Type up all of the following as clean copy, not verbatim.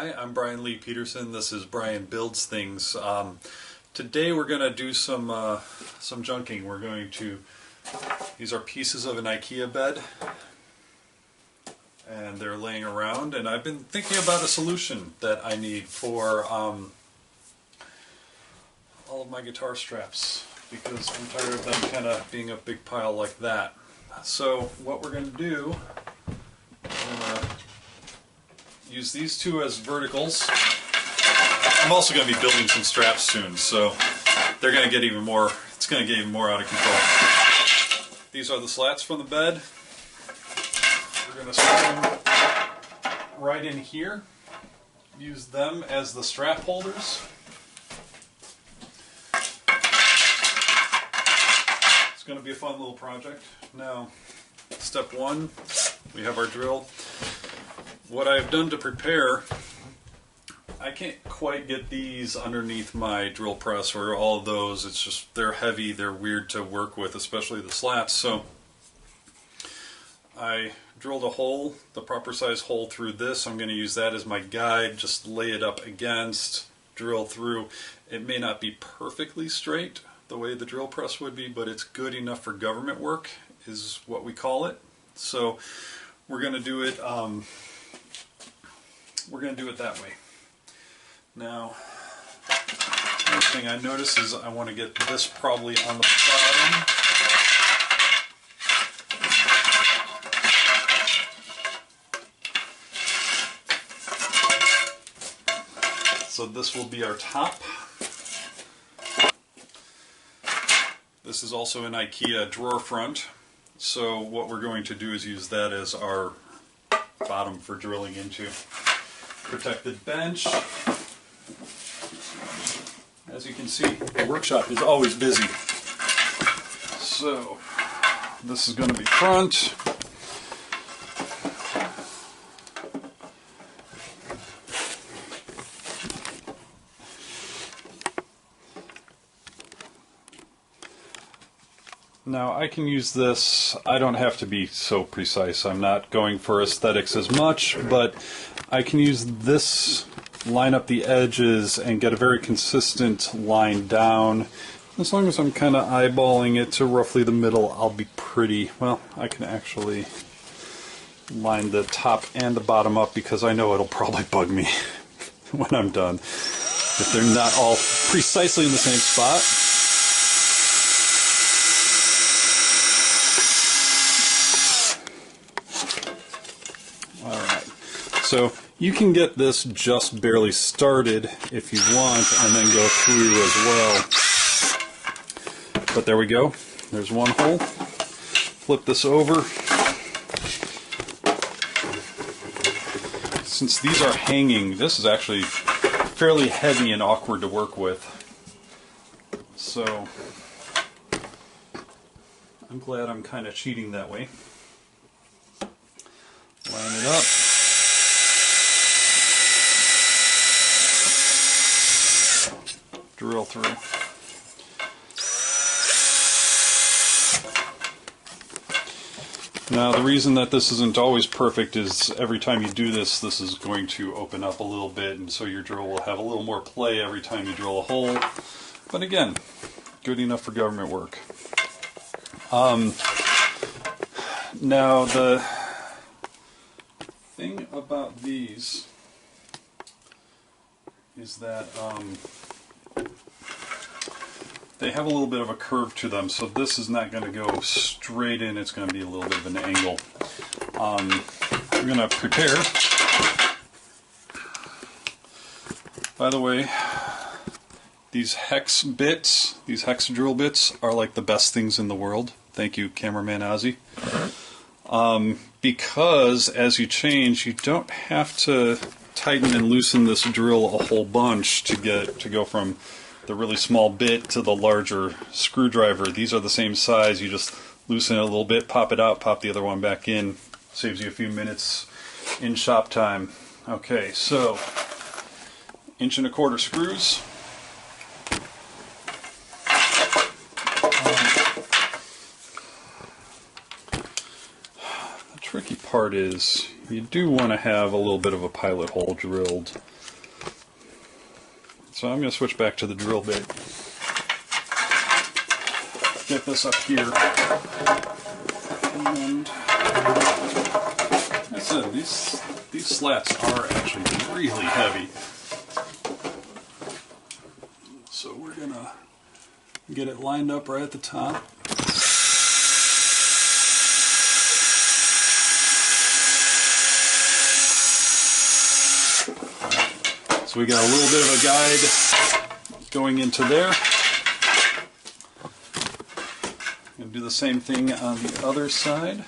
Hi, I'm Brian Lee Peterson. This is Brian Builds Things. Today we're going to do some junking. We're going to, these are pieces of an Ikea bed, and they're laying around, and I've been thinking about a solution that I need for all of my guitar straps, because I'm tired of them kind of being a big pile like that. So what we're going to do, we're going to use these two as verticals. I'm also going to be building some straps soon, so they're going to get even more, it's going to get even more out of control. These are the slats from the bed. We're going to slide them right in here. Use them as the strap holders. It's going to be a fun little project. Now, step one, we have our drill. What I've done to prepare, I can't quite get these underneath my drill press or all of those. It's just, they're heavy, they're weird to work with, especially the slats. So I drilled a hole, the proper size hole through this. I'm going to use that as my guide, just lay it up against, drill through. It may not be perfectly straight the way the drill press would be, but it's good enough for government work, is what we call it. So we're going to do it that way. Now, the thing I notice is I want to get this probably on the bottom. So this will be our top. This is also an Ikea drawer front. So what we're going to do is use that as our bottom for drilling into. Protected bench. As you can see, the workshop is always busy. So this is going to be front. Now I can use this, I don't have to be so precise, I'm not going for aesthetics as much, but I can use this, line up the edges and get a very consistent line down. As long as I'm kind of eyeballing it to roughly the middle, I'll be pretty, well, I can actually line the top and the bottom up because I know it'll probably bug me when I'm done if they're not all precisely in the same spot. So you can get this just barely started if you want and then go through as well. But there we go. There's one hole. Flip this over. Since these are hanging, this is actually fairly heavy and awkward to work with. So I'm glad I'm kind of cheating that way. Line it up. Drill through. Now the reason that this isn't always perfect is every time you do this, this is going to open up a little bit, and so your drill will have a little more play every time you drill a hole. But again, good enough for government work. Now the thing about these is that they have a little bit of a curve to them, so this is not going to go straight in, it's going to be a little bit of an angle. We're going to prepare. By the way, these hex bits, these hex drill bits are like the best things in the world. Thank you, cameraman Ozzy. Because as you change, you don't have to tighten and loosen this drill a whole bunch to go from the really small bit to the larger screwdriver. These are the same size. You just loosen it a little bit, pop it out, pop the other one back in. Saves you a few minutes in shop time. Okay, so 1¼ inch screws. The tricky part is you do want to have a little bit of a pilot hole drilled. So I'm going to switch back to the drill bit. Get this up here. And like I said, these slats are actually really heavy. So we're going to get it lined up right at the top. So we got a little bit of a guide going into there. And do the same thing on the other side.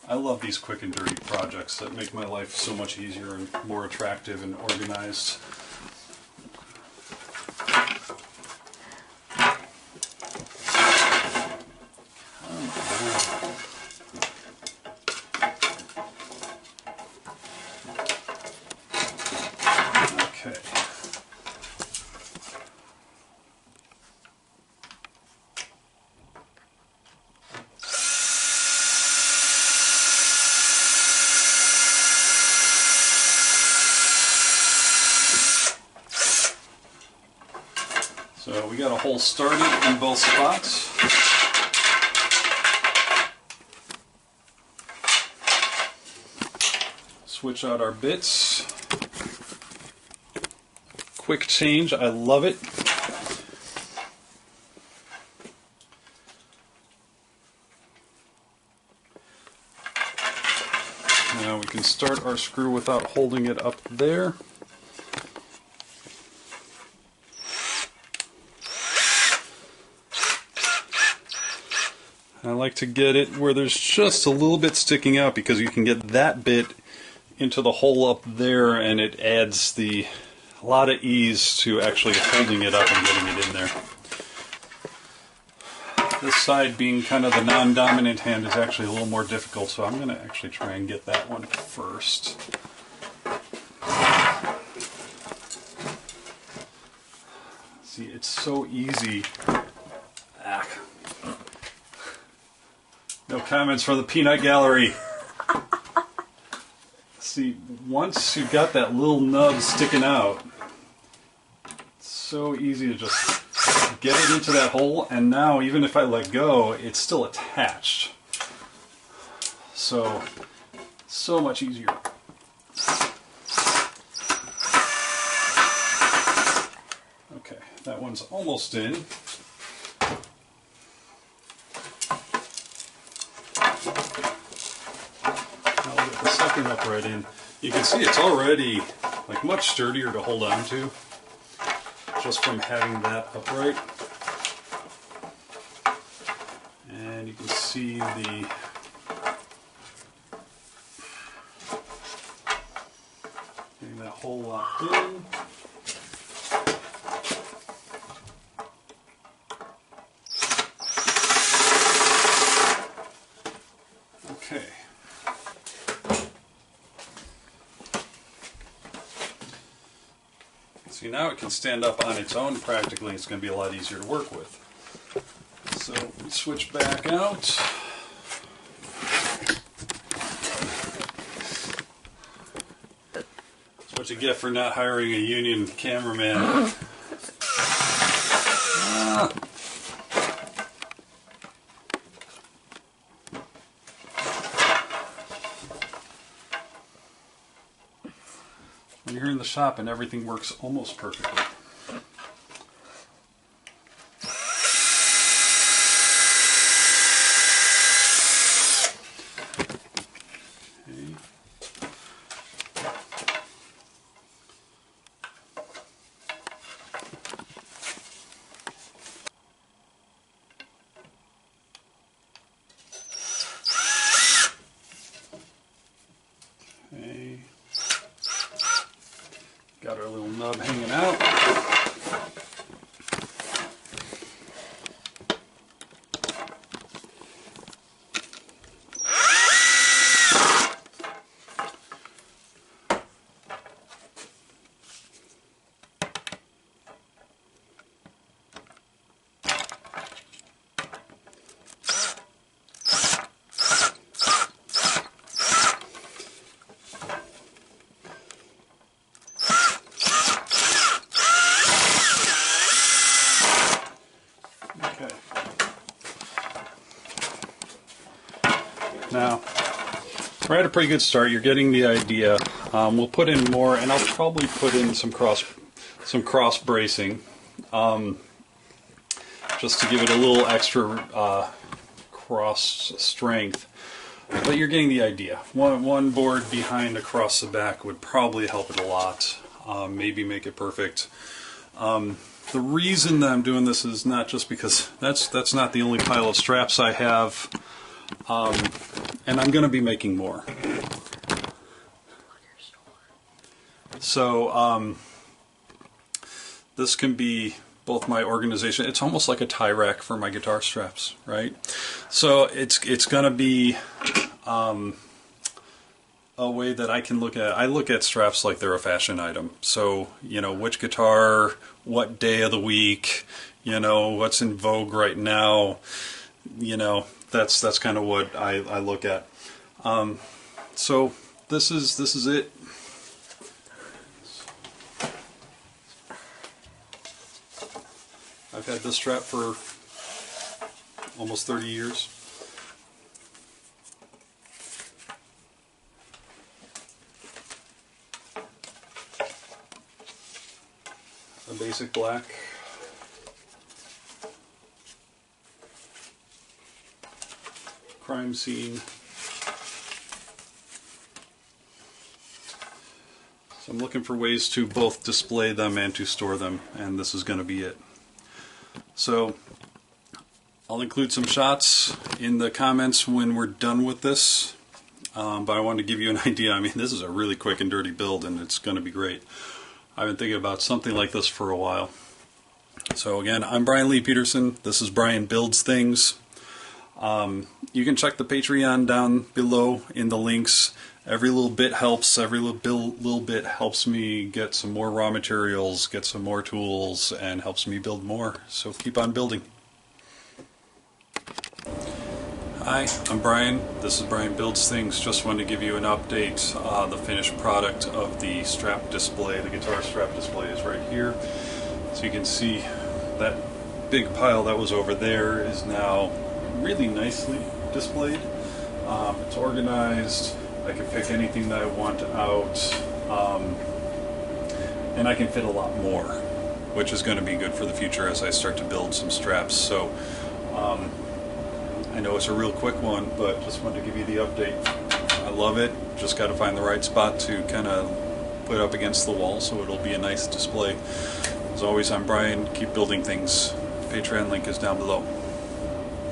I love these quick and dirty projects that make my life so much easier and more attractive and organized. Okay. So we got a hole started in both spots. Switch out our bits. Quick change, I love it. Now we can start our screw without holding it up there. I like to get it where there's just a little bit sticking out because you can get that bit into the hole up there and it adds a lot of ease to actually holding it up and getting it in there. This side being kind of the non-dominant hand is actually a little more difficult, so I'm going to actually try and get that one first. See, it's so easy. No comments from the peanut gallery. See, once you've got that little nub sticking out, it's so easy to just get it into that hole, and now even if I let go, it's still attached. So much easier. Okay, that one's almost in. Up right in. You can see it's already like much sturdier to hold on to just from having that upright. And you can see getting that hole locked in. Okay. See, now it can stand up on its own practically. It's going to be a lot easier to work with. So we switch back out. That's what you get for not hiring a union cameraman. When you're in the shop and everything works almost perfectly. Okay. Got our little nub hanging out. Now, we're at a pretty good start. You're getting the idea. We'll put in more, and I'll probably put in some cross bracing, just to give it a little extra cross strength. But you're getting the idea. One board behind across the back would probably help it a lot. Maybe make it perfect. The reason that I'm doing this is not just because that's not the only pile of straps I have, and I'm going to be making more. So this can be both my organization. It's almost like a tie rack for my guitar straps, right? So it's going to be a way that I can look at. I look at straps like they're a fashion item. So, you know, which guitar, what day of the week, you know, what's in vogue right now, you know, that's kind of what I look at. So this is it. I've had this strap for almost 30 years. A basic black. Crime scene. So I'm looking for ways to both display them and to store them, and this is going to be it. So I'll include some shots in the comments when we're done with this, but I wanted to give you an idea. I mean, this is a really quick and dirty build, and it's going to be great. I've been thinking about something like this for a while. So again, I'm Brian Lee Peterson. This is Brian Builds Things. You can check the Patreon down below in the links. Every little bit helps. Every little bit helps me get some more raw materials, get some more tools, and helps me build more. So keep on building. Hi, I'm Brian. This is Brian Builds Things. Just wanted to give you an update. The finished product of the strap display, the guitar strap display, is right here. So you can see that big pile that was over there is now really nicely displayed. It's organized. I can pick anything that I want out, and I can fit a lot more, which is going to be good for the future as I start to build some straps. So I know it's a real quick one, but just wanted to give you the update. I love it. Just got to find the right spot to kind of put up against the wall so it'll be a nice display. As always, I'm Brian. Keep building things. Patreon link is down below.